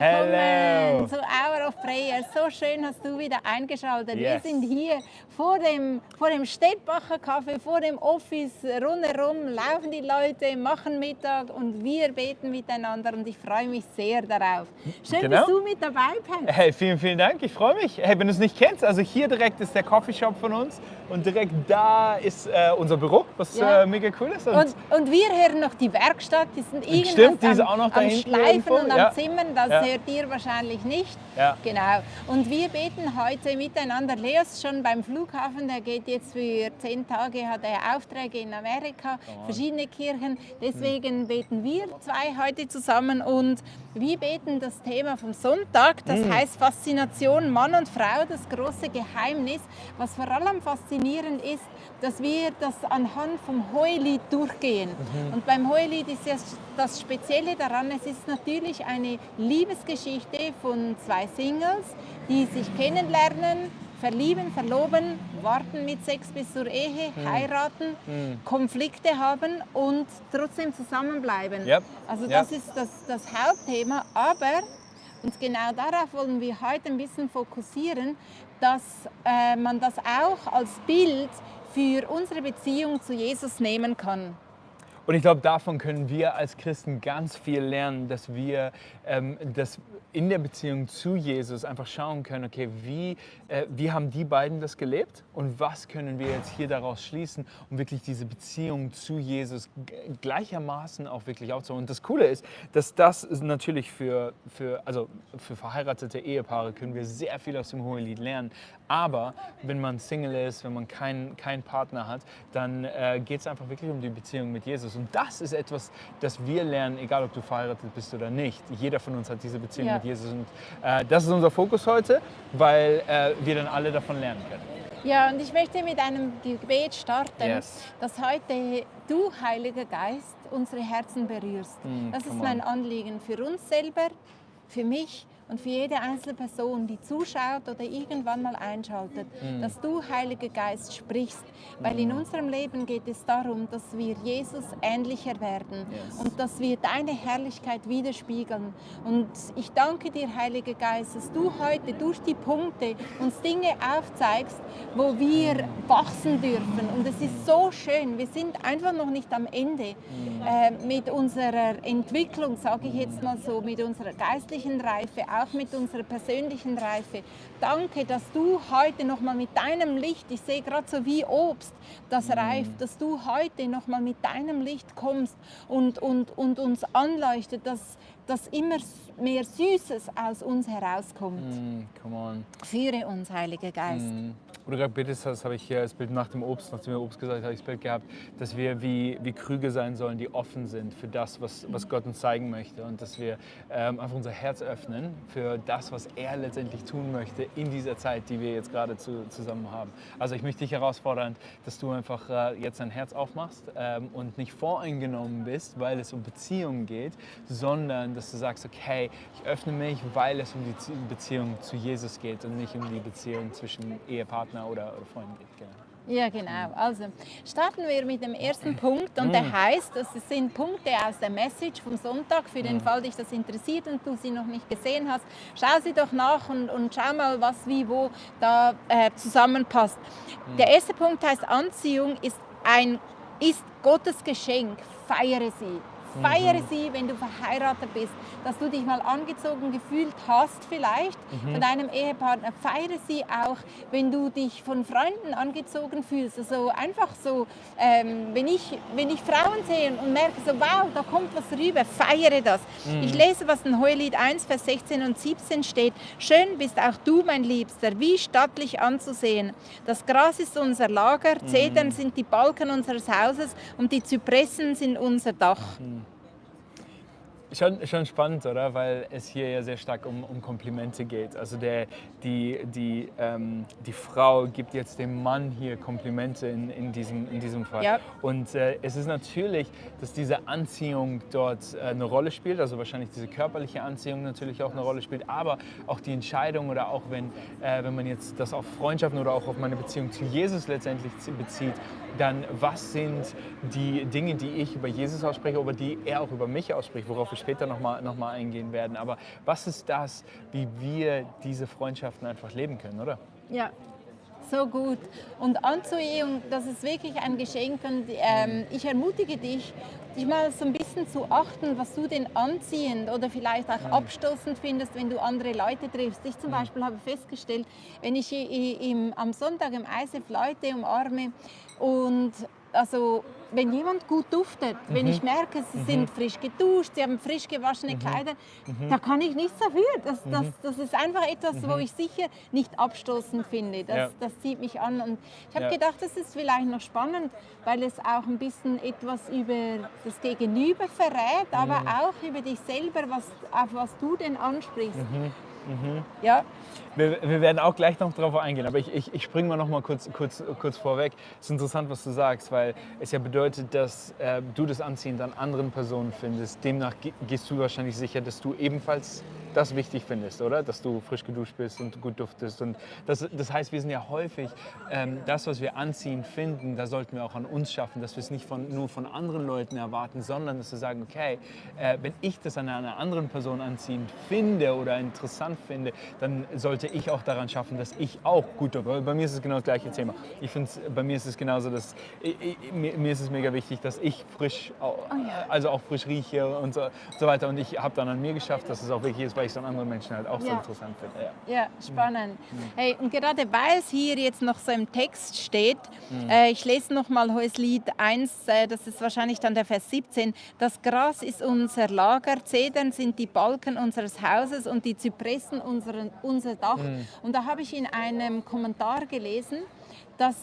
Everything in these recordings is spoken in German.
Hello. Willkommen zu Hour of Prayer. So schön hast du wieder eingeschaltet. Yes. Wir sind hier vor dem Städtbacher Café, vor dem Office. Rundherum laufen die Leute, machen Mittag und wir beten miteinander und ich freue mich sehr darauf. Schön, Genau. dass du mit dabei bist. Hey, vielen, vielen Dank. Ich freue mich. Hey, wenn du es nicht kennst, also hier direkt ist der Coffeeshop von uns und direkt da ist unser Büro, was Ja. mega cool ist. Und wir hören noch die Werkstatt, die sind irgendwas Stimmt, die ist auch noch am da hinten Schleifen irgendwo. und am Ja. Zimmern, das Ja. hört ihr wahrscheinlich nicht. Ja. Genau. Und wir beten heute miteinander. Leo ist schon beim Flughafen, der geht jetzt für 10 Tage, hat er Aufträge in Amerika, verschiedene Kirchen. Deswegen beten wir zwei heute zusammen und wir beten das Thema vom Sonntag, das heißt Faszination Mann und Frau, das große Geheimnis. Was vor allem faszinierend ist, dass wir das anhand vom Hohelied durchgehen. Und beim Hohelied ist ja das Spezielle daran, es ist natürlich eine Liebesgeschichte von zwei Singles, die sich kennenlernen, verlieben, verloben, warten mit Sex bis zur Ehe, heiraten, Konflikte haben und trotzdem zusammenbleiben. Yep. Also Yep. das ist das Hauptthema, aber und genau darauf wollen wir heute ein bisschen fokussieren, dass man das auch als Bild für unsere Beziehung zu Jesus nehmen kann. Und ich glaube, davon können wir als Christen ganz viel lernen, dass wir das in der Beziehung zu Jesus einfach schauen können, okay, wie haben die beiden das gelebt und was können wir jetzt hier daraus schließen, um wirklich diese Beziehung zu Jesus gleichermaßen auch wirklich aufzubauen. Und das Coole ist, dass das ist natürlich für verheiratete Ehepaare können wir sehr viel aus dem Hohelied lernen. Aber wenn man Single ist, wenn man keinen Partner hat, dann geht es einfach wirklich um die Beziehung mit Jesus. Und das ist etwas, das wir lernen, egal ob du verheiratet bist oder nicht. Jeder von uns hat diese Beziehung mit Jesus. Und das ist unser Fokus heute, weil wir dann alle davon lernen können. Ja, und ich möchte mit einem Gebet starten, Yes. dass heute du, Heiliger Geist, unsere Herzen berührst. Das ist come mein on. Anliegen für uns selber, für mich und für jede einzelne Person, die zuschaut oder irgendwann mal einschaltet, dass du, Heiliger Geist, sprichst. Weil in unserem Leben geht es darum, dass wir Jesus ähnlicher werden und dass wir deine Herrlichkeit widerspiegeln. Und ich danke dir, Heiliger Geist, dass du heute durch die Punkte uns Dinge aufzeigst, wo wir wachsen dürfen. Und es ist so schön, wir sind einfach noch nicht am Ende mit unserer Entwicklung, sage ich jetzt mal so, mit unserer geistlichen Reife, auch mit unserer persönlichen Reife. Danke, dass du heute nochmal mit deinem Licht, ich sehe gerade so wie Obst, das reift, dass du heute nochmal mit deinem Licht kommst und uns anleuchtet, dass immer mehr Süßes aus uns herauskommt. Come on. Führe uns, Heiliger Geist. Wo du gerade betest hast, habe ich hier das Bild nach dem Obst, nachdem wir Obst gesagt haben, habe ich das Bild gehabt, dass wir wie Krüge sein sollen, die offen sind für das, was Gott uns zeigen möchte und dass wir einfach unser Herz öffnen für das, was er letztendlich tun möchte in dieser Zeit, die wir jetzt gerade zusammen haben. Also ich möchte dich herausfordern, dass du einfach jetzt dein Herz aufmachst und nicht voreingenommen bist, weil es um Beziehungen geht, sondern dass du sagst, okay, ich öffne mich, weil es um die Beziehung zu Jesus geht und nicht um die Beziehung zwischen Ehepartner oder Freunden geht. Genau. Ja, genau. Also starten wir mit dem ersten Punkt und der heißt, das sind Punkte aus der Message vom Sonntag. Für den Fall dich das interessiert und du sie noch nicht gesehen hast, schau sie doch nach und schau mal, was wie wo da zusammenpasst. Der erste Punkt heißt, Anziehung ist Gottes Geschenk. Feiere sie. Feiere sie, wenn du verheiratet bist, dass du dich mal angezogen gefühlt hast vielleicht von deinem Ehepartner. Feiere sie auch, wenn du dich von Freunden angezogen fühlst. Also einfach so, wenn ich Frauen sehe und merke so, wow, da kommt was rüber, feiere das. Ich lese, was in Hohelied 1, Vers 16 und 17 steht. Schön bist auch du, mein Liebster, wie stattlich anzusehen. Das Gras ist unser Lager, Zedern sind die Balken unseres Hauses und die Zypressen sind unser Dach. Schon spannend, oder? Weil es hier ja sehr stark um Komplimente geht. Also die Frau gibt jetzt dem Mann hier Komplimente in diesem Fall. Ja. Und es ist natürlich, dass diese Anziehung dort eine Rolle spielt, also wahrscheinlich diese körperliche Anziehung natürlich auch eine Rolle spielt, aber auch die Entscheidung oder auch wenn man jetzt das auf Freundschaften oder auch auf meine Beziehung zu Jesus letztendlich bezieht, dann was sind die Dinge, die ich über Jesus ausspreche, aber die er auch über mich ausspricht, worauf ich später noch mal eingehen werden. Aber was ist das, wie wir diese Freundschaften einfach leben können, oder? Ja, so gut. Und Anziehung, das ist wirklich ein Geschenk. Und ich ermutige dich, dich mal so ein bisschen zu achten, was du denn anziehend oder vielleicht auch abstoßend findest, wenn du andere Leute triffst. Ich zum Beispiel habe festgestellt, wenn ich am Sonntag im ISF Leute umarme und also wenn jemand gut duftet, wenn ich merke, sie sind frisch geduscht, sie haben frisch gewaschene Kleider, da kann ich nichts dafür. Das ist einfach etwas, wo ich sicher nicht abstoßend finde. Das zieht mich an. Und ich habe gedacht, das ist vielleicht noch spannend, weil es auch ein bisschen etwas über das Gegenüber verrät, aber auch über dich selber, auf was du denn ansprichst. Ja. Wir werden auch gleich noch darauf eingehen, aber ich springe mal noch mal kurz vorweg. Es ist interessant, was du sagst, weil es ja bedeutet, dass du das Anziehen an anderen Personen findest. Demnach gehst du wahrscheinlich sicher, dass du ebenfalls das wichtig findest, oder? Dass du frisch geduscht bist und gut duftest. Und das heißt, wir sind ja häufig, das, was wir anziehen finden, da sollten wir auch an uns schaffen, dass wir es nicht nur von anderen Leuten erwarten, sondern dass wir sagen, okay, wenn ich das an einer anderen Person anziehend finde oder interessant finde, dann sollte ich auch daran schaffen, dass ich auch gut dufte. Bei mir ist es genau das gleiche Thema. Ich finde, bei mir ist es genauso, dass mir ist es mega wichtig, dass ich frisch, also auch frisch rieche und so weiter. Und ich habe dann an mir geschafft, dass es auch wirklich ist, weil ich es an anderen Menschen halt auch so interessant finde. Ja, spannend. Hey, und gerade weil es hier jetzt noch so im Text steht, ich lese noch mal Hohelied 1, das ist wahrscheinlich dann der Vers 17. Das Gras ist unser Lager, Zedern sind die Balken unseres Hauses und die Zypressen unser Dach. Und da habe ich in einem Kommentar gelesen, dass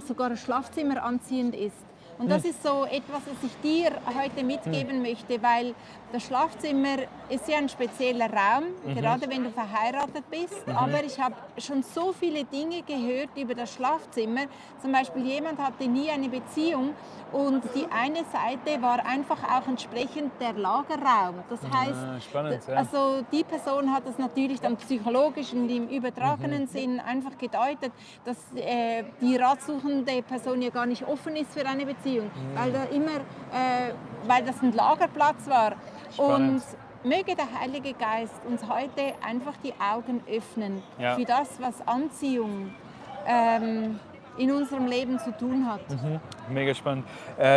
sogar ein Schlafzimmer anziehend ist. Und das ist so etwas, was ich dir heute mitgeben möchte, weil das Schlafzimmer ist ja ein spezieller Raum, gerade wenn du verheiratet bist. Aber ich habe schon so viele Dinge gehört über das Schlafzimmer. Zum Beispiel jemand hatte nie eine Beziehung und die eine Seite war einfach auch entsprechend der Lagerraum. Das heißt, spannend, also die Person hat das natürlich dann psychologisch und im übertragenen Sinn einfach gedeutet, dass die ratsuchende Person ja gar nicht offen ist für eine Beziehung, weil das ein Lagerplatz war. Spannend. Und möge der Heilige Geist uns heute einfach die Augen öffnen für das, was Anziehung in unserem Leben zu tun hat. Mega spannend.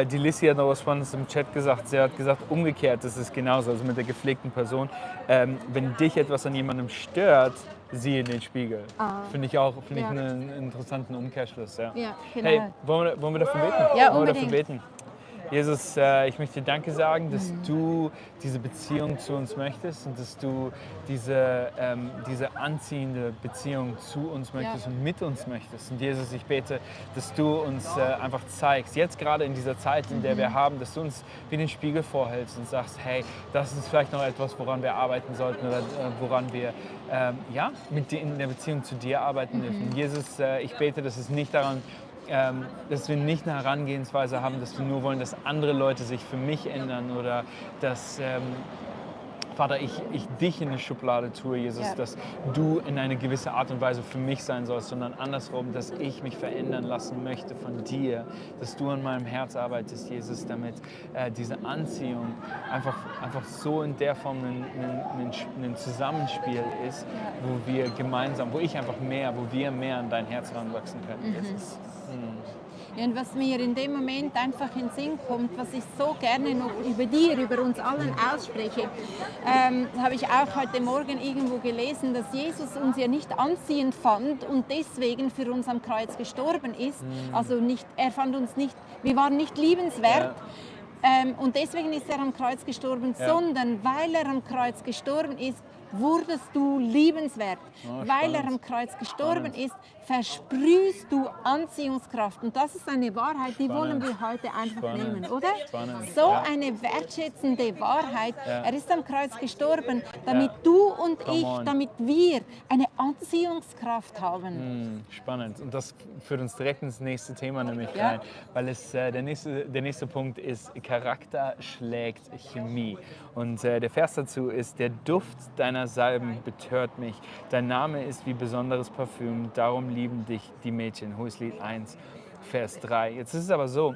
Die Lissy hat noch was Spannendes im Chat gesagt. Sie hat gesagt, umgekehrt ist es genauso, also mit der gepflegten Person. Wenn dich etwas an jemandem stört, siehe in den Spiegel. Finde ich einen interessanten Umkehrschluss. Ja, genau. Hey, wollen wir dafür beten? Ja, wollen wir unbedingt. dafür beten? Jesus, ich möchte dir Danke sagen, dass du diese Beziehung zu uns möchtest und dass du diese anziehende Beziehung zu uns möchtest und mit uns möchtest. Und Jesus, ich bete, dass du uns einfach zeigst, jetzt gerade in dieser Zeit, in der wir haben, dass du uns wie den Spiegel vorhältst und sagst, hey, das ist vielleicht noch etwas, woran wir arbeiten sollten oder woran wir in der Beziehung zu dir arbeiten dürfen. Jesus, ich bete, dass es nicht daran dass wir nicht eine Herangehensweise haben, dass wir nur wollen, dass andere Leute sich für mich ändern oder dass, Vater, ich dich in eine Schublade tue, Jesus, dass du in eine gewisse Art und Weise für mich sein sollst, sondern andersrum, dass ich mich verändern lassen möchte von dir, dass du an meinem Herz arbeitest, Jesus, damit diese Anziehung einfach so in der Form ein Zusammenspiel ist, wo wir gemeinsam, wo wir mehr an dein Herz ranwachsen können, Jesus. Ja, und was mir in dem Moment einfach in den Sinn kommt, was ich so gerne noch über uns allen ausspreche, habe ich auch heute Morgen irgendwo gelesen, dass Jesus uns ja nicht anziehend fand und deswegen für uns am Kreuz gestorben ist. Also er fand uns nicht, wir waren nicht liebenswert. Und deswegen ist er am Kreuz gestorben, sondern weil er am Kreuz gestorben ist, wurdest du liebenswert. Weil er am Kreuz gestorben ist, versprühst du Anziehungskraft. Und das ist eine Wahrheit, die wollen wir heute einfach nehmen, oder? So eine wertschätzende Wahrheit. Er ist am Kreuz gestorben, damit du und damit wir eine Anziehungskraft haben. Spannend. Und das führt uns direkt ins nächste Thema nämlich rein, weil der nächste Punkt ist, Charakter schlägt Chemie. Und der Vers dazu ist, der Duft deiner Salben betört mich. Dein Name ist wie besonderes Parfüm, darum lieben dich die Mädchen. Hohelied 1, Vers 3. Jetzt ist es aber so,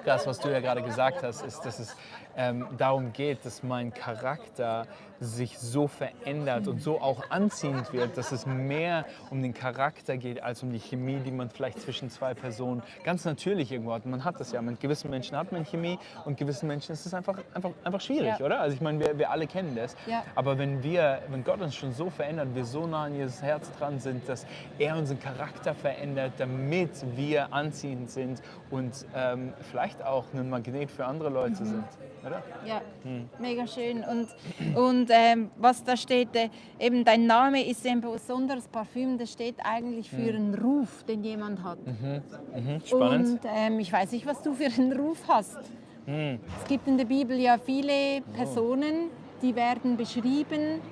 das, was du ja gerade gesagt hast, ist, dass es darum geht, dass mein Charakter sich so verändert und so auch anziehend wird, dass es mehr um den Charakter geht, als um die Chemie, die man vielleicht zwischen zwei Personen ganz natürlich irgendwo hat. Man hat das ja, mit gewissen Menschen hat man Chemie und gewissen Menschen ist es einfach schwierig, Ja. oder? Also ich meine, wir alle kennen das. Ja. Aber wenn Gott uns schon so verändert, wir so nah an Jesus Herz dran sind, dass er unseren Charakter verändert, damit wir anziehend sind und vielleicht auch ein Magnet für andere Leute sind, oder? Ja, mega schön. Und was da steht, eben dein Name ist ein besonderes Parfüm, das steht eigentlich für einen Ruf, den jemand hat. Spannend. Und ich weiß nicht, was du für einen Ruf hast. Es gibt in der Bibel ja viele Personen, die werden beschrieben,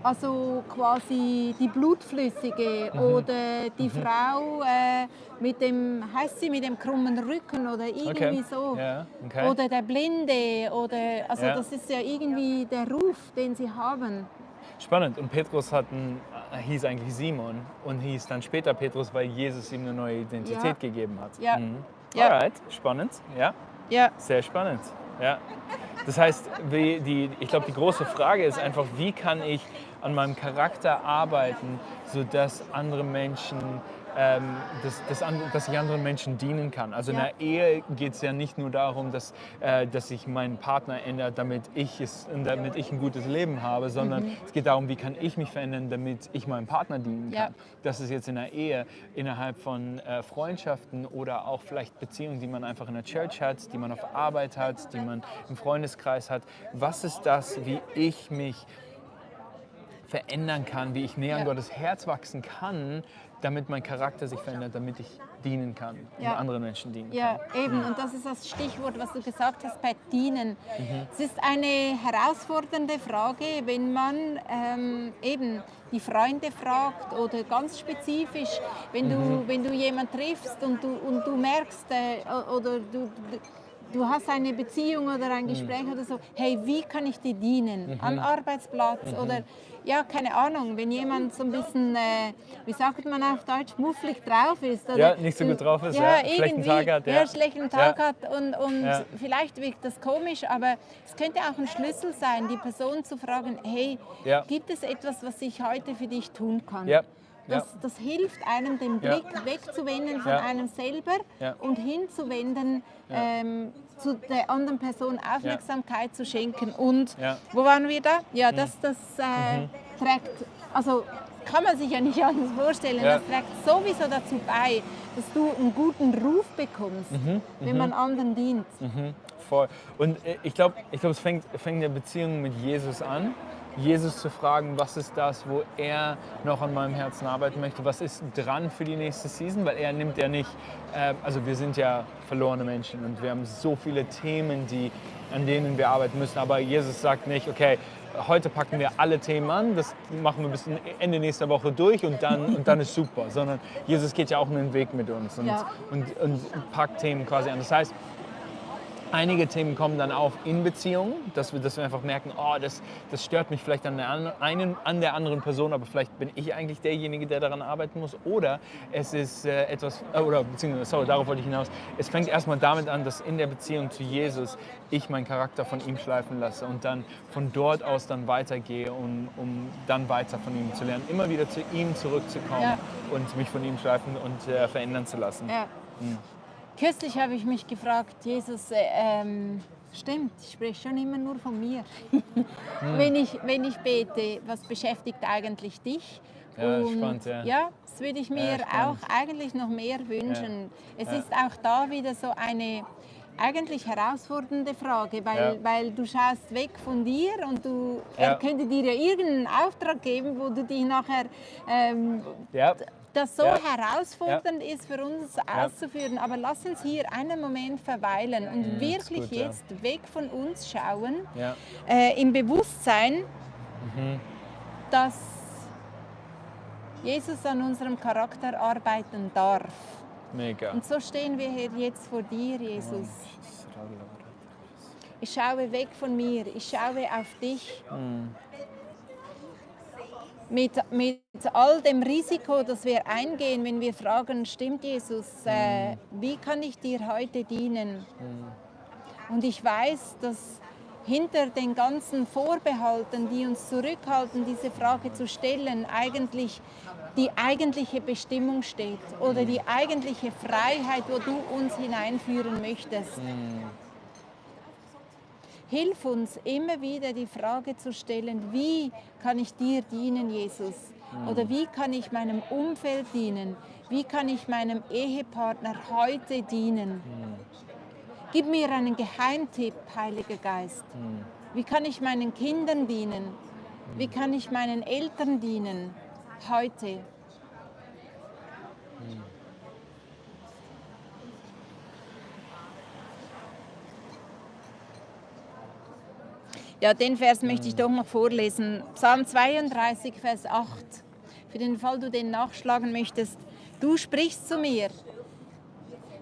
also quasi die Blutflüssige oder die Frau heißt sie mit dem krummen Rücken oder irgendwie so. Ja, okay. Oder der Blinde, also Ja. das ist ja irgendwie der Ruf, den sie haben. Spannend. Und Petrus hieß eigentlich Simon und hieß dann später Petrus, weil Jesus ihm eine neue Identität Ja. gegeben hat. Ja. Ja. Alright, spannend. Ja, Ja, sehr spannend. Ja. Das heißt, ich glaube, die große Frage ist einfach, wie kann ich an meinem Charakter arbeiten, sodass andere Menschen, dass ich anderen Menschen dienen kann. Also in Ja. der Ehe geht es ja nicht nur darum, dass sich mein Partner ändert, damit ich ein gutes Leben habe, sondern es geht darum, wie kann ich mich verändern, damit ich meinem Partner dienen kann. Ja. Das ist jetzt in der Ehe, innerhalb von Freundschaften oder auch vielleicht Beziehungen, die man einfach in der Church hat, die man auf Arbeit hat, die man im Freundeskreis hat. Was ist das, wie ich mich verändern kann, wie ich näher an Ja. Gottes Herz wachsen kann, damit mein Charakter sich verändert, damit ich dienen kann und Ja. anderen Menschen dienen kann. ja, eben. Und das ist das Stichwort, was du gesagt hast, bei Dienen. Es ist eine herausfordernde Frage, wenn man eben die Freunde fragt oder ganz spezifisch, wenn du jemanden triffst und du merkst oder du hast eine Beziehung oder ein Gespräch oder so, hey, wie kann ich dir dienen? Am Arbeitsplatz oder, ja, keine Ahnung, wenn jemand so ein bisschen, wie sagt man auf Deutsch, mufflig drauf ist. Oder Ja, nicht so gut drauf ist, ja, schlechten Tag hat. Ja, schlechten Tag Ja. hat und Ja. vielleicht wirkt das komisch, aber es könnte auch ein Schlüssel sein, die Person zu fragen, hey, Ja. gibt es etwas, was ich heute für dich tun kann? Ja. Ja. Das hilft einem, den Ja. Blick wegzuwenden von Ja. einem selber Ja. und hinzuwenden, zu der anderen Person Aufmerksamkeit zu schenken. Und Ja. wo waren wir da? Ja, das trägt, also kann man sich ja nicht anders vorstellen, Ja. das trägt sowieso dazu bei, dass du einen guten Ruf bekommst, wenn man anderen dient. Voll. Und ich glaube, es fängt in der Beziehung mit Jesus an. Jesus zu fragen, was ist das, wo er noch an meinem Herzen arbeiten möchte, was ist dran für die nächste Season, weil er nimmt ja nicht, also wir sind ja verlorene Menschen und wir haben so viele Themen, an denen wir arbeiten müssen, aber Jesus sagt nicht, okay, heute packen wir alle Themen an, das machen wir bis Ende nächster Woche durch und dann ist super, sondern Jesus geht ja auch einen Weg mit uns und packt Themen quasi an. Das heißt, einige Themen kommen dann auf in Beziehungen, dass wir einfach merken, oh, das stört mich vielleicht an der anderen Person, aber vielleicht bin ich eigentlich derjenige, der daran arbeiten muss. Oder es ist darauf wollte ich hinaus. Es fängt erstmal damit an, dass in der Beziehung zu Jesus ich meinen Charakter von ihm schleifen lasse und dann von dort aus dann weitergehe, um dann weiter von ihm zu lernen. Immer wieder zu ihm zurückzukommen und mich von ihm schleifen und verändern zu lassen. Ja. Kürzlich habe ich mich gefragt, Jesus, stimmt, ich spreche schon immer nur von mir. Wenn ich bete, was beschäftigt eigentlich dich? Ja, und spannend, ja. Ja, das würde ich mir auch eigentlich noch mehr wünschen. Es ist auch da wieder so eine eigentlich herausfordernde Frage, weil du schaust weg von dir und er könnte dir ja irgendeinen Auftrag geben, wo du dich nachher das so herausfordernd ist für uns auszuführen. Aber lass uns hier einen Moment verweilen und wirklich gut, jetzt weg von uns schauen, Ja. Im Bewusstsein, dass Jesus an unserem Charakter arbeiten darf. Mega. Und so stehen wir hier jetzt vor dir, Jesus. Ich schaue weg von mir, ich schaue auf dich. Mit all dem Risiko, das wir eingehen, wenn wir fragen, stimmt Jesus, wie kann ich dir heute dienen? Und ich weiß, dass hinter den ganzen Vorbehalten, die uns zurückhalten, diese Frage zu stellen, eigentlich die eigentliche Bestimmung steht oder die eigentliche Freiheit, wo du uns hineinführen möchtest. Hilf uns immer wieder die Frage zu stellen, wie kann ich dir dienen, Jesus? Oder wie kann ich meinem Umfeld dienen? Wie kann ich meinem Ehepartner heute dienen? Gib mir einen Geheimtipp, Heiliger Geist. Wie kann ich meinen Kindern dienen? Wie kann ich meinen Eltern dienen heute? Ja, den Vers möchte ich doch noch vorlesen. Psalm 32, Vers 8. Für den Fall, du den nachschlagen möchtest. Du sprichst zu mir.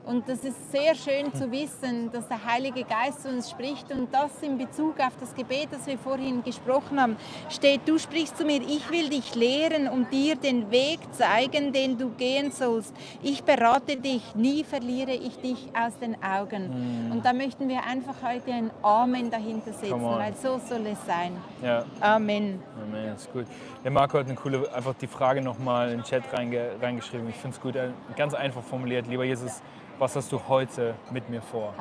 Und das ist sehr schön zu wissen, dass der Heilige Geist zu uns spricht und das in Bezug auf das Gebet, das wir vorhin gesprochen haben, steht, du sprichst zu mir, ich will dich lehren und dir den Weg zeigen, den du gehen sollst. Ich berate dich, nie verliere ich dich aus den Augen. Und da möchten wir einfach heute ein Amen dahinter setzen, weil so soll es sein. Ja. Amen. Amen, das ist gut. Der Marco hat eine coole, einfach die Frage nochmal in den Chat reingeschrieben. Ich finde es gut, ganz einfach formuliert. Lieber Jesus, was hast du heute mit mir vor?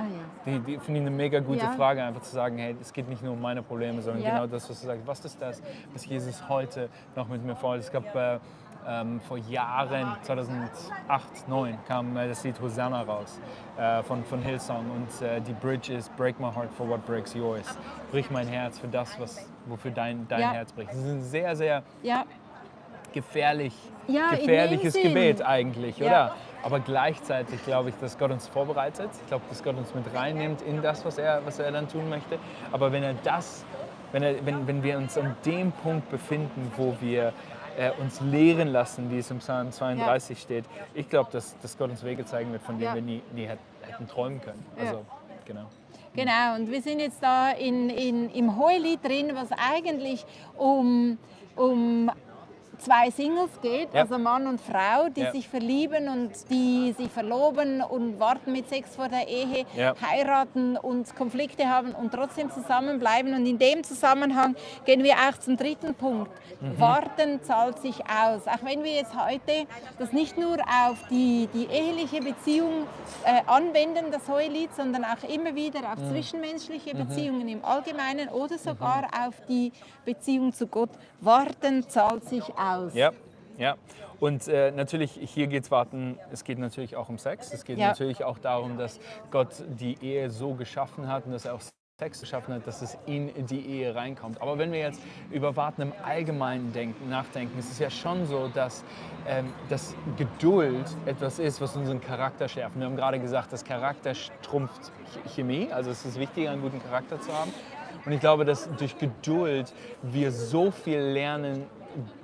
Die finde ich eine mega gute Frage, einfach zu sagen, hey, es geht nicht nur um meine Probleme, sondern genau das, was du sagst. Was ist das, was Jesus heute noch mit mir vorhat? Es gab vor Jahren, 2008, 2009, kam das Lied Hosanna raus von Hillsong und die Bridge ist Break my heart for what breaks yours. Brich mein Herz für das, wofür dein Herz bricht. Das ist ein sehr, sehr gefährliches Gebet eigentlich, oder? Aber gleichzeitig glaube ich, dass Gott uns vorbereitet. Ich glaube, dass Gott uns mit reinnimmt in das, was er dann tun möchte. Aber wenn wir uns an dem Punkt befinden, wo wir uns lehren lassen, wie es im Psalm 32 steht, ich glaube, dass Gott uns Wege zeigen wird, von denen wir nie hätten träumen können. Also, genau. Genau, und wir sind jetzt da im Hohelied drin, was eigentlich um zwei Singles geht, also Mann und Frau, die sich verlieben und die sich verloben und warten mit Sex vor der Ehe, heiraten und Konflikte haben und trotzdem zusammenbleiben. Und in dem Zusammenhang gehen wir auch zum dritten Punkt. Warten zahlt sich aus. Auch wenn wir jetzt heute das nicht nur auf die eheliche Beziehung anwenden, das Hohelied, sondern auch immer wieder auf zwischenmenschliche Beziehungen im Allgemeinen oder sogar auf die Beziehung zu Gott. Warten zahlt sich aus. Ja. Und natürlich, hier geht es geht natürlich auch um Sex. Es geht natürlich auch darum, dass Gott die Ehe so geschaffen hat und dass er auch Sex geschaffen hat, dass es in die Ehe reinkommt. Aber wenn wir jetzt über Warten im Allgemeinen nachdenken, ist es ja schon so, dass Geduld etwas ist, was unseren Charakter schärft. Wir haben gerade gesagt, dass Charakter trumpft Chemie, also es ist wichtiger, einen guten Charakter zu haben. Und ich glaube, dass durch Geduld wir so viel lernen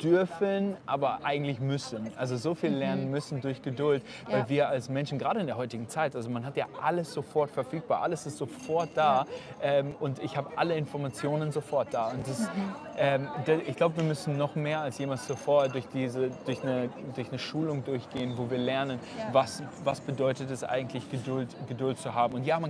dürfen, aber eigentlich müssen. Also so viel lernen müssen durch Geduld, weil wir als Menschen, gerade in der heutigen Zeit, also man hat ja alles sofort verfügbar, alles ist sofort da und ich habe alle Informationen sofort da. Und ich glaube, wir müssen noch mehr als jemals zuvor durch eine Schulung durchgehen, wo wir lernen, was bedeutet es eigentlich, Geduld zu haben. Und ja,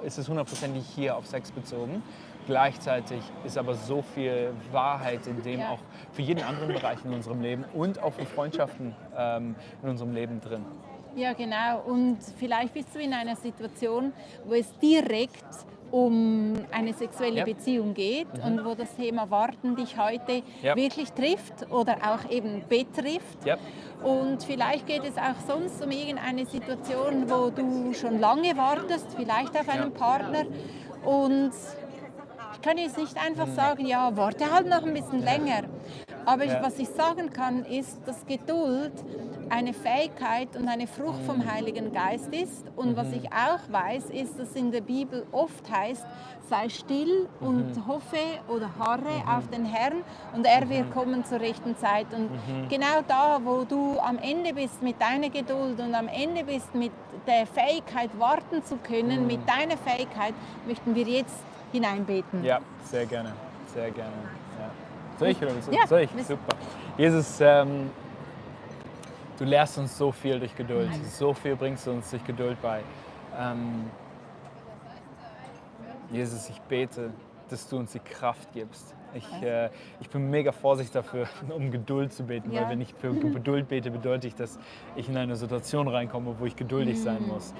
es ist 100%ig hier auf Sex bezogen. Gleichzeitig ist aber so viel Wahrheit in dem auch für jeden anderen Bereich in unserem Leben und auch für Freundschaften in unserem Leben drin. Ja, genau. Und vielleicht bist du in einer Situation, wo es direkt um eine sexuelle Beziehung geht und wo das Thema Warten dich heute wirklich trifft oder auch eben betrifft. Und vielleicht geht es auch sonst um irgendeine Situation, wo du schon lange wartest, vielleicht auf einen Partner und ich kann jetzt nicht einfach sagen, ja, warte halt noch ein bisschen länger. Aber was ich sagen kann, ist, dass Geduld eine Fähigkeit und eine Frucht vom Heiligen Geist ist. Und was ich auch weiß, ist, dass in der Bibel oft heißt, sei still und hoffe oder harre auf den Herrn und er wird kommen zur rechten Zeit. Und genau da, wo du am Ende bist mit deiner Geduld und am Ende bist mit der Fähigkeit, warten zu können, mit deiner Fähigkeit, möchten wir jetzt hineinbeten. Ja, sehr gerne, sehr gerne. Ja. Soll ich oder so? Ja, Soll ich? Super. Jesus, du lehrst uns so viel durch Geduld. So viel bringst du uns durch Geduld bei. Jesus, ich bete, dass du uns die Kraft gibst. Ich bin mega vorsichtig dafür, um Geduld zu beten, Ja. weil wenn ich für Geduld bete, bedeutet ich, dass ich in eine Situation reinkomme, wo ich geduldig sein muss.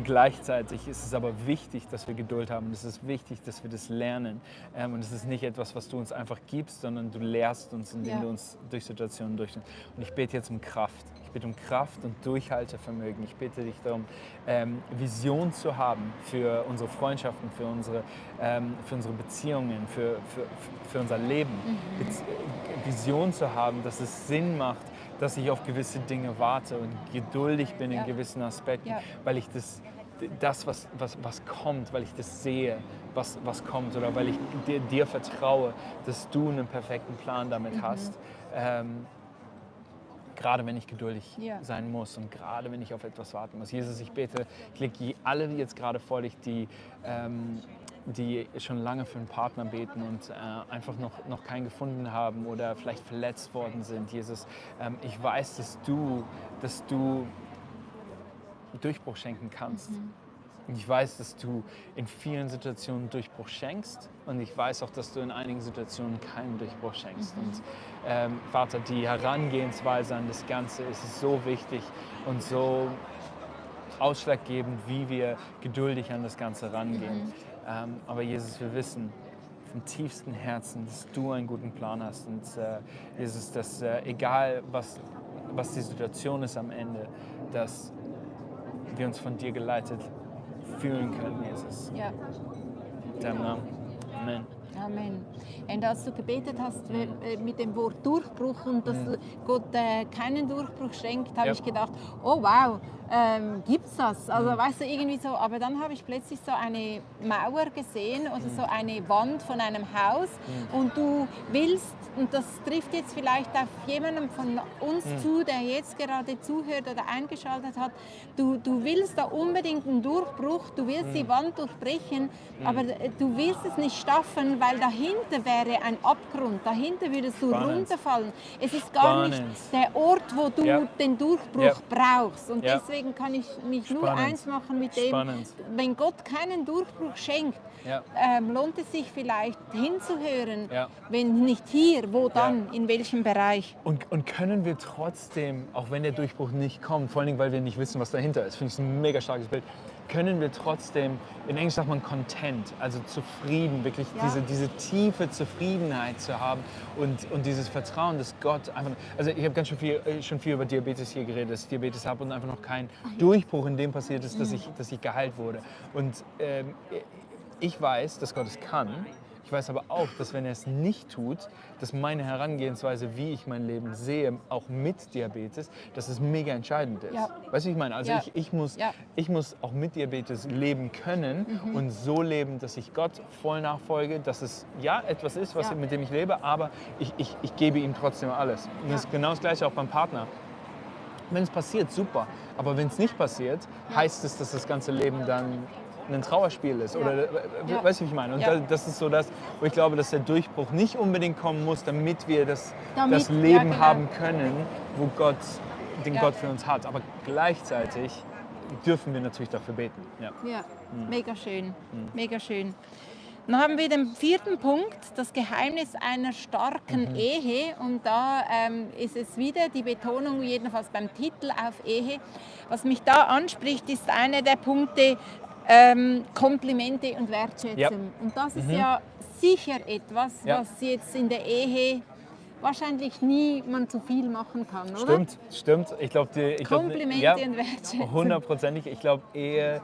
Gleichzeitig ist es aber wichtig, dass wir Geduld haben. Es ist wichtig, dass wir das lernen. Und es ist nicht etwas, was du uns einfach gibst, sondern du lehrst uns, indem du uns durch Situationen durchnimmst. Und ich bete jetzt um Kraft. Ich bitte um Kraft und Durchhaltevermögen. Ich bitte dich darum, Vision zu haben für unsere Freundschaften, für unsere Beziehungen, für unser Leben. Vision zu haben, dass es Sinn macht, dass ich auf gewisse Dinge warte und geduldig bin in gewissen Aspekten, weil ich das was kommt, weil ich das sehe, was kommt, oder weil ich dir vertraue, dass du einen perfekten Plan damit hast. Gerade wenn ich geduldig sein muss und gerade wenn ich auf etwas warten muss. Jesus, ich bete, ich lege alle jetzt gerade vor dich, die schon lange für einen Partner beten und einfach noch keinen gefunden haben oder vielleicht verletzt worden sind. Jesus, ich weiß, dass du Durchbruch schenken kannst. Und ich weiß, dass du in vielen Situationen Durchbruch schenkst, und ich weiß auch, dass du in einigen Situationen keinen Durchbruch schenkst. Und Vater, die Herangehensweise an das Ganze ist so wichtig und so ausschlaggebend, wie wir geduldig an das Ganze rangehen. Aber Jesus, wir wissen vom tiefsten Herzen, dass du einen guten Plan hast. Und Jesus, dass egal was die Situation ist am Ende, dass wir uns von dir geleitet fühlen können, Jesus. Ja. In deinem Namen. Amen. Amen. Und als du gebetet hast mit dem Wort Durchbruch und dass Gott keinen Durchbruch schenkt, habe ich gedacht, oh wow, gibt's das? Also weißt du, irgendwie so, aber dann habe ich plötzlich so eine Mauer gesehen oder so eine Wand von einem Haus und du willst, und das trifft jetzt vielleicht auf jemanden von uns zu, der jetzt gerade zuhört oder eingeschaltet hat, du willst da unbedingt einen Durchbruch, du willst die Wand durchbrechen, aber du willst es nicht schaffen, weil dahinter wäre ein Abgrund, dahinter würdest du runterfallen. Es ist gar nicht der Ort, wo du den Durchbruch brauchst. Und deswegen kann ich mich nur eins machen mit dem, wenn Gott keinen Durchbruch schenkt, lohnt es sich vielleicht hinzuhören, wenn nicht hier, wo dann, in welchem Bereich. Und können wir trotzdem, auch wenn der Durchbruch nicht kommt, vor allem weil wir nicht wissen, was dahinter ist, finde ich ein mega starkes Bild, können wir trotzdem, in Englisch sagt man content, also zufrieden, wirklich diese tiefe Zufriedenheit zu haben und dieses Vertrauen, dass Gott einfach, also ich habe schon viel über Diabetes hier geredet, dass ich Diabetes habe und einfach noch kein Durchbruch in dem passiert ist, dass ich geheilt wurde. Und ich weiß, dass Gott es kann. Ich weiß aber auch, dass wenn er es nicht tut, dass meine Herangehensweise, wie ich mein Leben sehe, auch mit Diabetes, dass es mega entscheidend ist. Weißt du, was ich meine? Also ich muss auch mit Diabetes leben können und so leben, dass ich Gott voll nachfolge, dass es etwas ist, mit dem ich lebe, aber ich gebe ihm trotzdem alles. Und das ist genau das Gleiche auch beim Partner. Wenn es passiert, super. Aber wenn es nicht passiert, heißt es, dass das ganze Leben dann ein Trauerspiel ist. Oder, weißt du, wie ich meine? Und das ist so das, wo ich glaube, dass der Durchbruch nicht unbedingt kommen muss, damit wir das Leben haben können, wo Gott für uns hat. Aber gleichzeitig dürfen wir natürlich dafür beten. Mega schön. Mega schön. Dann haben wir den vierten Punkt, das Geheimnis einer starken Ehe. Und da ist es wieder die Betonung, jedenfalls beim Titel, auf Ehe. Was mich da anspricht, ist einer der Punkte, Komplimente und Wertschätzung. Und das ist ja sicher etwas, was jetzt in der Ehe wahrscheinlich nie man zu viel machen kann, oder? Stimmt. Komplimente und Wertschätzung. 100%. Ich glaube, Ehe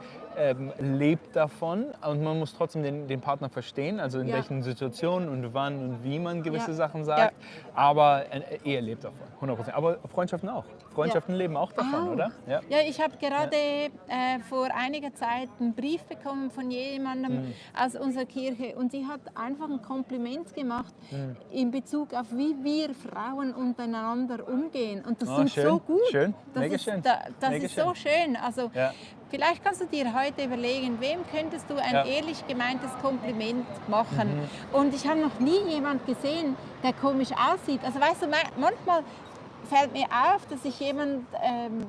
lebt davon und man muss trotzdem den Partner verstehen, also in welchen Situationen und wann und wie man gewisse Sachen sagt. Aber Ehe lebt davon, 100%. Aber Freundschaften auch. Freundschaften leben auch davon, oder? Ja, ich habe gerade vor einiger Zeit einen Brief bekommen von jemandem aus unserer Kirche und sie hat einfach ein Kompliment gemacht in Bezug auf, wie wir Frauen untereinander umgehen. Und das ist so gut. Schön. Das ist so schön. Also, vielleicht kannst du dir heute überlegen, wem könntest du ein ehrlich gemeintes Kompliment machen. Und ich habe noch nie jemanden gesehen, der komisch aussieht. Also weißt du, manchmal fällt mir auf, dass ich jemand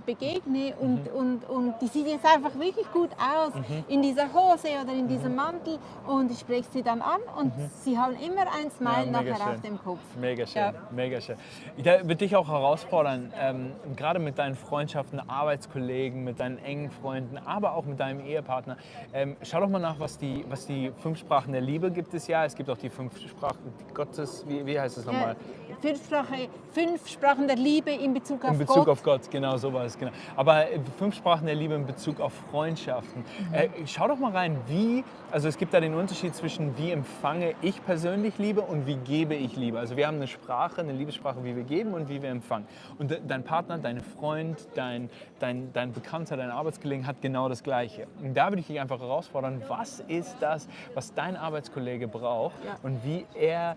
begegne und die sieht jetzt einfach wirklich gut aus in dieser Hose oder in diesem Mantel und ich spreche sie dann an und sie haben immer ein Smile mega nachher schön. auf dem Kopf. Mega schön, Ja. mega schön. Ich würde dich auch herausfordern, gerade mit deinen Freundschaften, Arbeitskollegen, mit deinen engen Freunden, aber auch mit deinem Ehepartner. Schau doch mal nach, was die 5 Sprachen der Liebe gibt es ja. Es gibt auch die 5 Sprachen Gottes, wie heißt es nochmal? Ja, 5 Sprachen der Liebe in Bezug auf In Bezug Gott. auf Gott, genau so war es. Genau. Aber 5 Sprachen der Liebe in Bezug auf Freundschaften. Schau doch mal rein, also es gibt da den Unterschied zwischen wie empfange ich persönlich Liebe und wie gebe ich Liebe. Also wir haben eine Sprache, eine Liebessprache, wie wir geben und wie wir empfangen. Und dein Partner, dein Freund, dein Bekannter, dein Arbeitskollege hat genau das Gleiche. Und da würde ich dich einfach herausfordern, was ist das, was dein Arbeitskollege braucht und wie er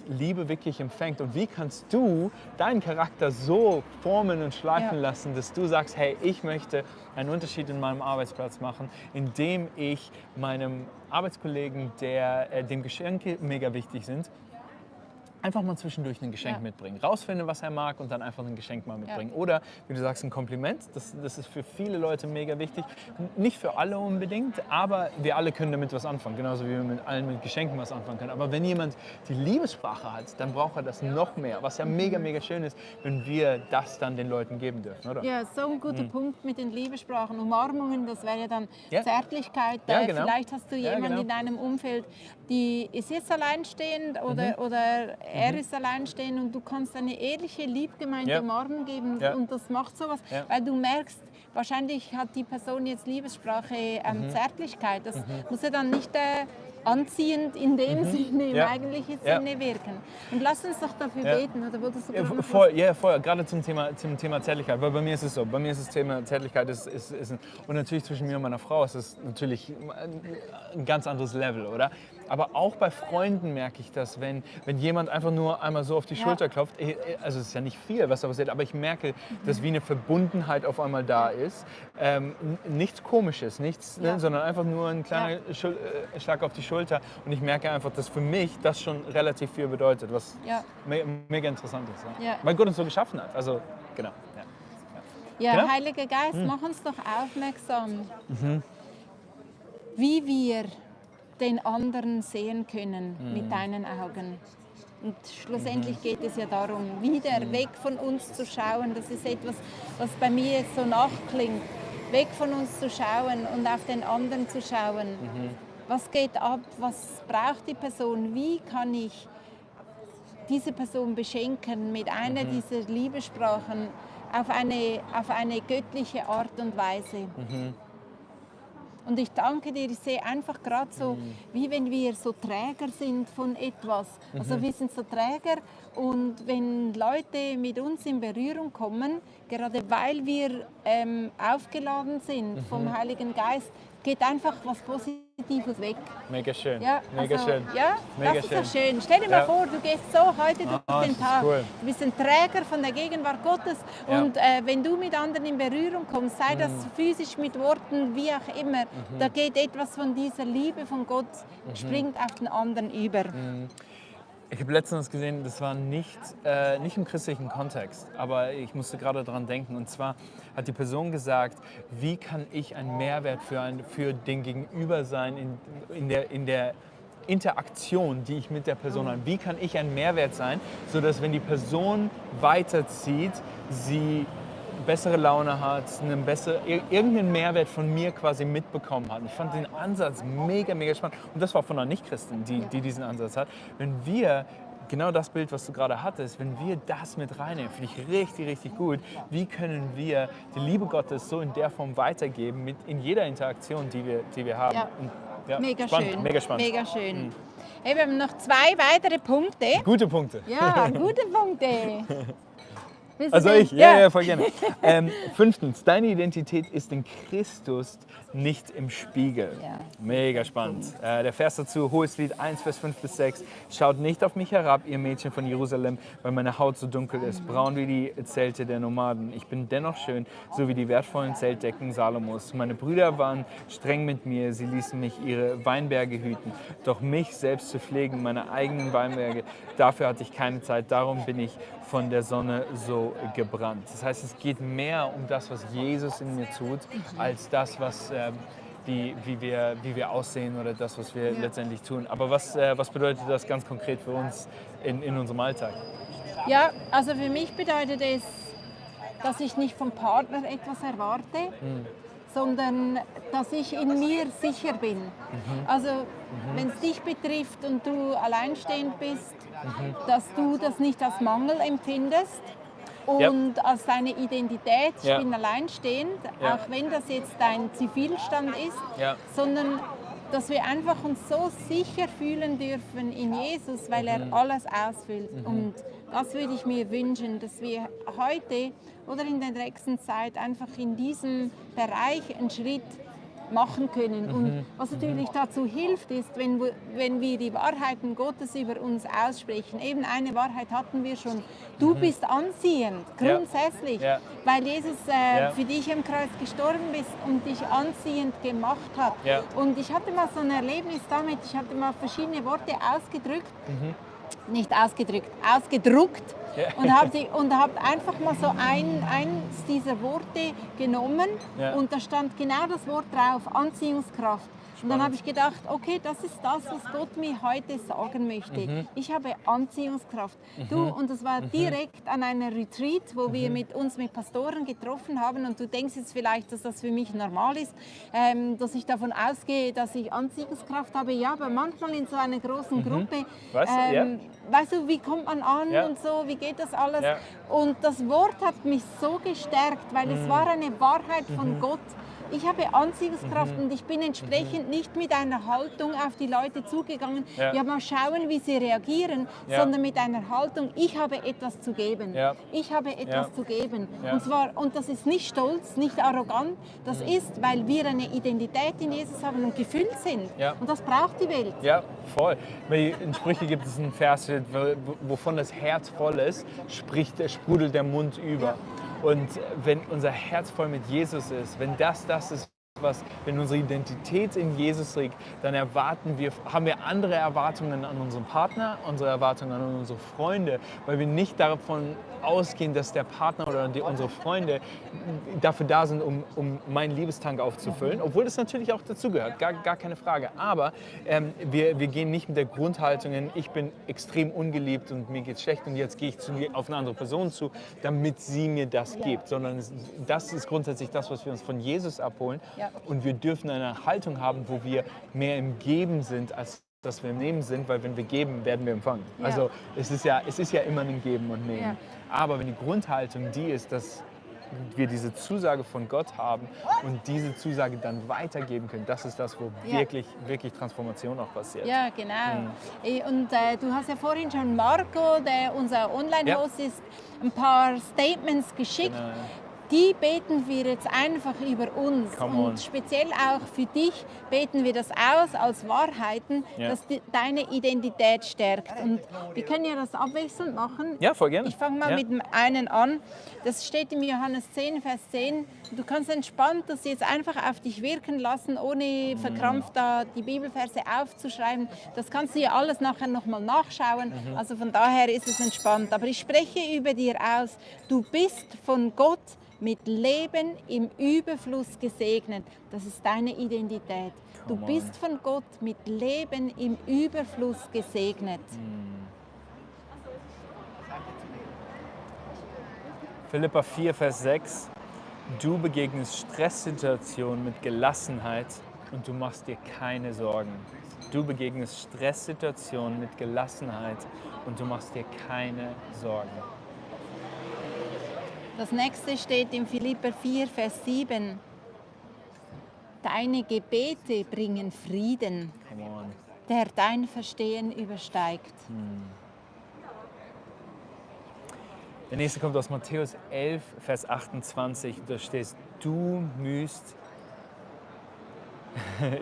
Liebe wirklich empfängt und wie kannst du deinen Charakter so formen und schleifen lassen, dass du sagst, hey, ich möchte einen Unterschied in meinem Arbeitsplatz machen, indem ich meinem Arbeitskollegen, dem Geschenke mega wichtig sind, einfach mal zwischendurch ein Geschenk mitbringen. Rausfinden, was er mag und dann einfach ein Geschenk mal mitbringen. Oder, wie du sagst, ein Kompliment. Das ist für viele Leute mega wichtig. Nicht für alle unbedingt, aber wir alle können damit was anfangen. Genauso wie wir mit allen mit Geschenken was anfangen können. Aber wenn jemand die Liebessprache hat, dann braucht er das noch mehr. Was ja mega, mega schön ist, wenn wir das dann den Leuten geben dürfen, oder? Ja, so ein guter Punkt mit den Liebessprachen. Umarmungen, das wäre ja dann Zärtlichkeit. Ja, genau. Vielleicht hast du jemanden in deinem Umfeld, die ist jetzt alleinstehend oder er ist alleinstehend und du kannst eine ehrliche, liebgemeinte Umarmung geben und das macht sowas, weil du merkst, wahrscheinlich hat die Person jetzt Liebessprache Zärtlichkeit. Das muss ja dann nicht anziehend in dem Sinne, im eigentlichen Sinne wirken. Und lass uns doch dafür beten, oder wolltest du gerade noch voll, gerade zum Thema Zärtlichkeit, weil bei mir ist es so, bei mir ist das Thema Zärtlichkeit und natürlich zwischen mir und meiner Frau ist es natürlich ein ganz anderes Level, oder? Aber auch bei Freunden merke ich das, wenn jemand einfach nur einmal so auf die Schulter klopft, also es ist ja nicht viel, was da passiert, aber ich merke, dass wie eine Verbundenheit auf einmal da ist. Nichts Komisches, sondern einfach nur ein kleiner Schlag auf die Schulter. Und ich merke einfach, dass für mich das schon relativ viel bedeutet, was mega interessant ist. Ja. Weil Gott uns so geschaffen hat. Also, genau. Ja, genau? Heiliger Geist, mach uns doch aufmerksam, wie wir den anderen sehen können mit deinen Augen. Und schlussendlich geht es ja darum, wieder weg von uns zu schauen. Das ist etwas, was bei mir jetzt so nachklingt. Weg von uns zu schauen und auf den anderen zu schauen. Was geht ab? Was braucht die Person? Wie kann ich diese Person beschenken mit einer dieser Liebessprachen auf eine göttliche Art und Weise? Und ich danke dir, ich sehe einfach gerade so, wie wenn wir so Träger sind von etwas. Also wir sind so Träger und wenn Leute mit uns in Berührung kommen, gerade weil wir aufgeladen sind vom Heiligen Geist, geht einfach was Positives weg. Mega schön. Ja, mega schön. Ja, mega das ist so schön. Stell dir mal vor, du gehst so heute durch den Tag. Cool. Du bist ein Träger von der Gegenwart Gottes. Und wenn du mit anderen in Berührung kommst, sei das physisch mit Worten, wie auch immer, da geht etwas von dieser Liebe von Gott, springt auf den anderen über. Ich habe letztens gesehen, das war nicht im christlichen Kontext, aber ich musste gerade daran denken. Und zwar hat die Person gesagt, wie kann ich ein Mehrwert für den Gegenüber sein in der Interaktion, die ich mit der Person habe. Wie kann ich ein Mehrwert sein, sodass wenn die Person weiterzieht, sie bessere Laune hat, irgendeinen Mehrwert von mir quasi mitbekommen hat. Ich fand den Ansatz mega, mega spannend. Und das war von einer Nicht-Christin, die diesen Ansatz hat. Wenn wir genau das Bild, was du gerade hattest, wenn wir das mit reinnehmen, finde ich richtig, richtig gut. Wie können wir die Liebe Gottes so in der Form weitergeben, in jeder Interaktion, die wir haben? Ja. Und, mega spannend, schön. Mega spannend. Mega schön. Hey, wir haben noch 2 weitere Punkte. Gute Punkte. Ja, gute Punkte. Also ich? Ja, voll gerne. 5. Deine Identität ist in Christus, nicht im Spiegel. Ja. Mega spannend. Der Vers dazu, Hoheslied 1, Vers 5 bis 6. Schaut nicht auf mich herab, ihr Mädchen von Jerusalem, weil meine Haut so dunkel ist, braun wie die Zelte der Nomaden. Ich bin dennoch schön, so wie die wertvollen Zeltdecken Salomos. Meine Brüder waren streng mit mir, sie ließen mich ihre Weinberge hüten. Doch mich selbst zu pflegen, meine eigenen Weinberge, dafür hatte ich keine Zeit. Darum bin ich von der Sonne so gebrannt. Das heißt, es geht mehr um das, was Jesus in mir tut, als das, was, wie wir aussehen oder das, was wir letztendlich tun. Aber was bedeutet das ganz konkret für uns in unserem Alltag? Ja, also für mich bedeutet es, dass ich nicht vom Partner etwas erwarte, sondern dass ich in mir sicher bin. Also wenn es dich betrifft und du alleinstehend bist, dass du das nicht als Mangel empfindest und als deine Identität, ich bin alleinstehend, auch wenn das jetzt dein Zivilstand ist, sondern dass wir einfach uns so sicher fühlen dürfen in Jesus, weil er alles ausfüllt. Und das würde ich mir wünschen, dass wir heute oder in der nächsten Zeit einfach in diesem Bereich einen Schritt machen können. Und was natürlich dazu hilft, ist, wenn wir die Wahrheiten Gottes über uns aussprechen. Eben eine Wahrheit hatten wir schon. Du bist anziehend, grundsätzlich, weil Jesus für dich am Kreuz gestorben ist und dich anziehend gemacht hat. Und ich hatte mal so ein Erlebnis damit, ich hatte mal verschiedene Worte ausgedruckt und habe einfach mal so eins dieser Worte genommen und da stand genau das Wort drauf, Anziehungskraft. Und dann habe ich gedacht, okay, das ist das, was Gott mir heute sagen möchte. Ich habe Anziehungskraft. Und das war direkt an einer Retreat, wo wir uns mit Pastoren getroffen haben. Und du denkst jetzt vielleicht, dass das für mich normal ist, dass ich davon ausgehe, dass ich Anziehungskraft habe. Ja, aber manchmal in so einer großen Gruppe, weißt du, wie kommt man an und so, wie geht das alles? Und das Wort hat mich so gestärkt, weil es war eine Wahrheit von Gott. Ich habe Anziehungskraft und ich bin entsprechend nicht mit einer Haltung auf die Leute zugegangen, ja mal schauen, wie sie reagieren, sondern mit einer Haltung, ich habe etwas zu geben. Ich habe etwas zu geben. Und das ist nicht stolz, nicht arrogant, das ist, weil wir eine Identität in Jesus haben und gefüllt sind. Und das braucht die Welt. Ja, voll. In Sprüche gibt es einen Vers, wovon das Herz voll ist, sprudelt der Mund über. Und wenn unser Herz voll mit Jesus ist, wenn das ist, wenn unsere Identität in Jesus liegt, dann haben wir andere Erwartungen an unseren Partner, unsere Erwartungen an unsere Freunde, weil wir nicht davon ausgehen, dass der Partner oder unsere Freunde dafür da sind, um meinen Liebestank aufzufüllen, obwohl das natürlich auch dazugehört, gar keine Frage. Aber wir gehen nicht mit der Grundhaltung hin, ich bin extrem ungeliebt und mir geht's schlecht und jetzt gehe ich auf eine andere Person zu, damit sie mir das gibt, sondern das ist grundsätzlich das, was wir uns von Jesus abholen. Und wir dürfen eine Haltung haben, wo wir mehr im Geben sind, als dass wir im Nehmen sind, weil wenn wir geben, werden wir empfangen. Also es ist ja immer ein Geben und Nehmen. Aber wenn die Grundhaltung die ist, dass wir diese Zusage von Gott haben und diese Zusage dann weitergeben können, das ist das, wo wirklich Transformation auch passiert. Ja, genau. Und du hast ja vorhin schon Marco, der unser Online-Host ist, ein paar Statements geschickt. Genau. Die beten wir jetzt einfach über uns und speziell auch für dich beten wir das aus als Wahrheiten, dass deine Identität stärkt. Und wir können ja das abwechselnd machen. Ja, voll gerne. Ich fange mal mit dem einen an. Das steht im Johannes 10, Vers 10. Du kannst entspannt das jetzt einfach auf dich wirken lassen, ohne verkrampft da die Bibelverse aufzuschreiben. Das kannst du ja alles nachher nochmal nachschauen. Also von daher ist es entspannt. Aber ich spreche über dir aus. Du bist von Gott mit Leben im Überfluss gesegnet. Das ist deine Identität. Du bist von Gott mit Leben im Überfluss gesegnet. Philipper 4, Vers 6. Du begegnest Stresssituationen mit Gelassenheit und du machst dir keine Sorgen. Du begegnest Stresssituationen mit Gelassenheit und du machst dir keine Sorgen. Das nächste steht in Philipper 4, Vers 7. Deine Gebete bringen Frieden, der dein Verstehen übersteigt. Der nächste kommt aus Matthäus 11, Vers 28. Da steht, du mühst,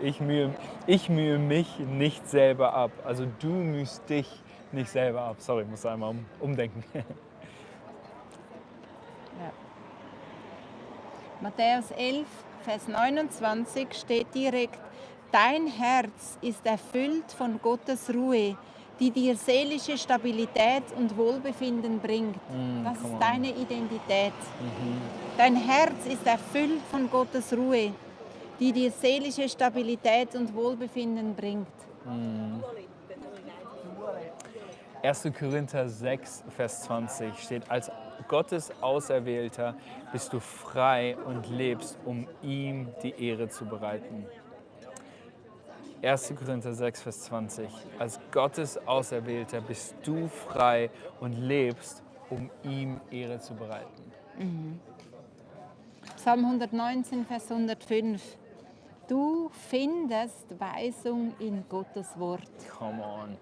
ich mühe mich nicht selber ab. Also du mühst dich nicht selber ab. Sorry, ich muss einmal umdenken. Matthäus 11, Vers 29 steht direkt, dein Herz ist erfüllt von Gottes Ruhe, die dir seelische Stabilität und Wohlbefinden bringt. Das ist deine Identität. Dein Herz ist erfüllt von Gottes Ruhe, die dir seelische Stabilität und Wohlbefinden bringt. 1. Korinther 6, Vers 20 steht, als Gottes Auserwählter bist du frei und lebst, um ihm die Ehre zu bereiten. 1. Korinther 6, Vers 20. Als Gottes Auserwählter bist du frei und lebst, um ihm Ehre zu bereiten. Psalm 119, Vers 105. Du findest Weisung in Gottes Wort. Come on.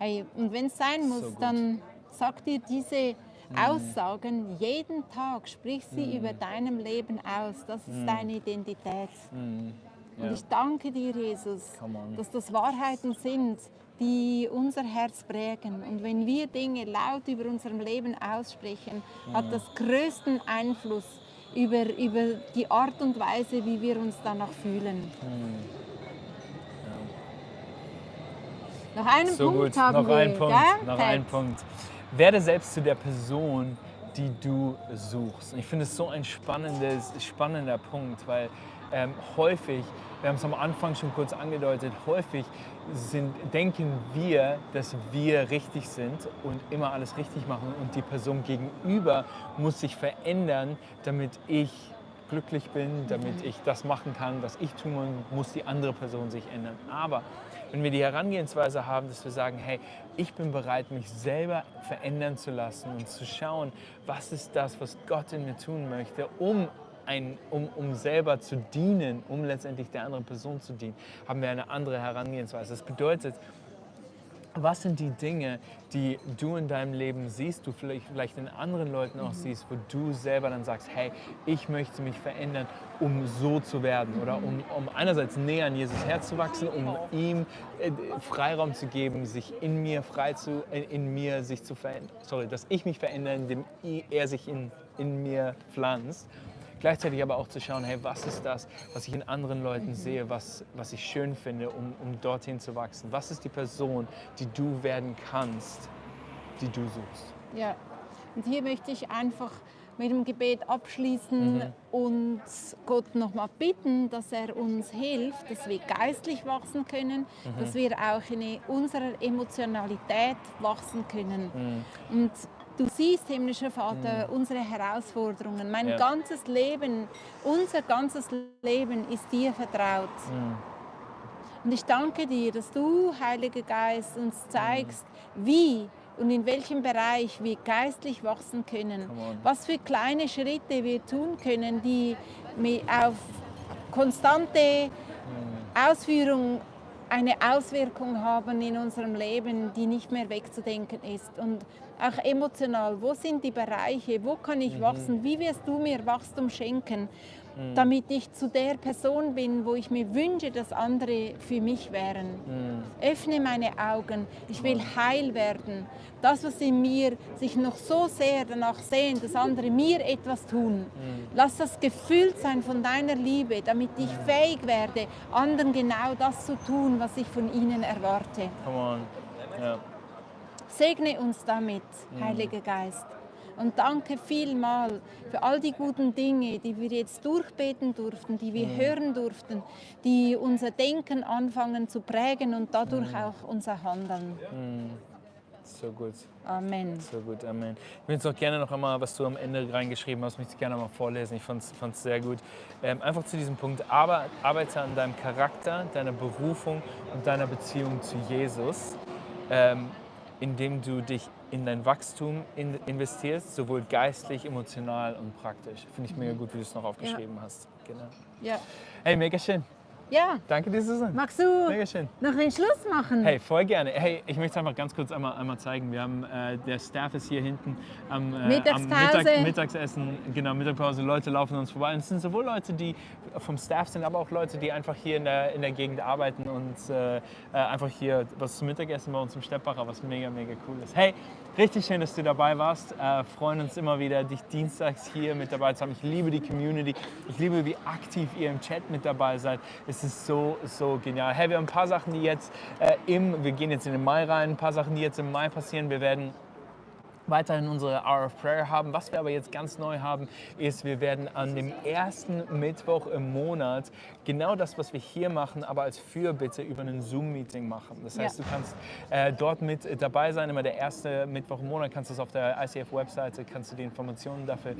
Hey, und wenn es sein muss, So gut. dann sag dir diese Aussagen jeden Tag, sprich sie über deinem Leben aus. Das ist deine Identität. Ja. Und ich danke dir, Jesus, Come on. dass das Wahrheiten sind, die unser Herz prägen. Und wenn wir Dinge laut über unserem Leben aussprechen, hat das größten Einfluss über die Art und Weise, wie wir uns danach fühlen. Noch einen So Punkt gut, haben noch wir. ein Punkt, gell, noch Pat? ein Punkt. Werde selbst zu der Person, die du suchst. Und ich finde es so ein spannender Punkt, weil häufig, wir haben es am Anfang schon kurz angedeutet, häufig denken wir, dass wir richtig sind und immer alles richtig machen und die Person gegenüber muss sich verändern, damit ich glücklich bin, damit ich das machen kann, was ich tue, und muss die andere Person sich ändern. Aber wenn wir die Herangehensweise haben, dass wir sagen, hey, ich bin bereit, mich selber verändern zu lassen und zu schauen, was ist das, was Gott in mir tun möchte, um selber zu dienen, um letztendlich der anderen Person zu dienen, haben wir eine andere Herangehensweise. Das bedeutet, was sind die Dinge, die du in deinem Leben siehst, du vielleicht in anderen Leuten auch siehst, wo du selber dann sagst, hey, ich möchte mich verändern, um so zu werden oder um einerseits näher an Jesus herzuwachsen, um ihm Freiraum zu geben, sich in mir sich zu verändern, dass ich mich verändere, indem er sich in mir pflanzt. Gleichzeitig aber auch zu schauen, hey, was ist das, was ich in anderen Leuten sehe, was ich schön finde, um dorthin zu wachsen? Was ist die Person, die du werden kannst, die du suchst? Ja, und hier möchte ich einfach mit dem Gebet abschließen und Gott nochmal bitten, dass er uns hilft, dass wir geistlich wachsen können, dass wir auch in unserer Emotionalität wachsen können. Und du siehst, himmlischer Vater, unsere Herausforderungen. Unser ganzes Leben ist dir vertraut. Und ich danke dir, dass du, Heiliger Geist, uns zeigst, wie und in welchem Bereich wir geistlich wachsen können. Was für kleine Schritte wir tun können, die auf konstante Ausführung eine Auswirkung haben in unserem Leben, die nicht mehr wegzudenken ist. Und auch emotional, wo sind die Bereiche, wo kann ich wachsen, wie wirst du mir Wachstum schenken, damit ich zu der Person bin, wo ich mir wünsche, dass andere für mich wären. Öffne meine Augen, ich will heil werden. Das, was in mir sich noch so sehr danach sehnt, dass andere mir etwas tun. Lass das gefüllt sein von deiner Liebe, damit ich fähig werde, anderen genau das zu tun, was ich von ihnen erwarte. Come on. Ja. Segne uns damit, Heiliger Geist. Und danke vielmal für all die guten Dinge, die wir jetzt durchbeten durften, die wir hören durften, die unser Denken anfangen zu prägen und dadurch auch unser Handeln. So gut. Amen. So gut, Amen. Ich würde jetzt auch gerne noch einmal, was du am Ende reingeschrieben hast, möchte ich gerne mal vorlesen. Ich fand es sehr gut. Einfach zu diesem Punkt, arbeite an deinem Charakter, deiner Berufung und deiner Beziehung zu Jesus, indem du dich in dein Wachstum investierst, sowohl geistlich, emotional und praktisch. Finde ich mega gut, wie du es noch aufgeschrieben hast. Genau. Ja. Hey, mega schön. Ja, Danke dir, Susanne. magst du Mega schön. noch den Schluss machen? Hey, voll gerne. Hey, ich möchte es einfach ganz kurz einmal zeigen. Wir haben, der Staff ist hier hinten am Mittagspause. Mittagsessen, genau, Mittagspause. Leute laufen uns vorbei. Und es sind sowohl Leute, die vom Staff sind, aber auch Leute, die einfach hier in der Gegend arbeiten und einfach hier was zum Mittagessen bei uns im Steppbacher, was mega, mega cool ist. Hey, Richtig schön, dass du dabei warst. Freuen uns immer wieder, dich dienstags hier mit dabei zu haben. Ich liebe die Community. Ich liebe, wie aktiv ihr im Chat mit dabei seid. Es ist so, so genial. Hey, wir haben ein paar Sachen, die jetzt wir gehen jetzt in den Mai rein, ein paar Sachen, die jetzt im Mai passieren. Wir werden weiterhin unsere Hour of Prayer haben. Was wir aber jetzt ganz neu haben, ist, wir werden an dem ersten Mittwoch im Monat genau das, was wir hier machen, aber als Fürbitte über ein Zoom-Meeting machen. Das heißt, du kannst dort mit dabei sein. Immer der erste Mittwoch im Monat kannst du es auf der ICF-Webseite, kannst du die Informationen dafür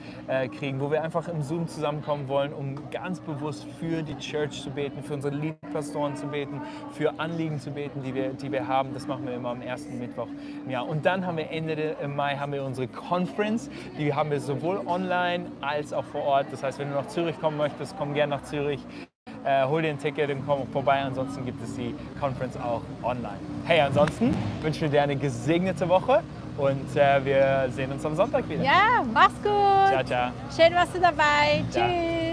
kriegen, wo wir einfach im Zoom zusammenkommen wollen, um ganz bewusst für die Church zu beten, für unsere Leadpastoren zu beten, für Anliegen zu beten, die wir haben. Das machen wir immer am ersten Mittwoch im Jahr. Und dann haben wir Ende Mai haben wir unsere Conference, die haben wir sowohl online als auch vor Ort. Das heißt, wenn du nach Zürich kommen möchtest, komm gerne nach Zürich, hol dir ein Ticket und komm vorbei. Ansonsten gibt es die Conference auch online. Hey, ansonsten wünschen wir dir eine gesegnete Woche und wir sehen uns am Sonntag wieder. Ja, mach's gut. Ciao, ciao. Schön, warst du dabei. Ciao. Tschüss.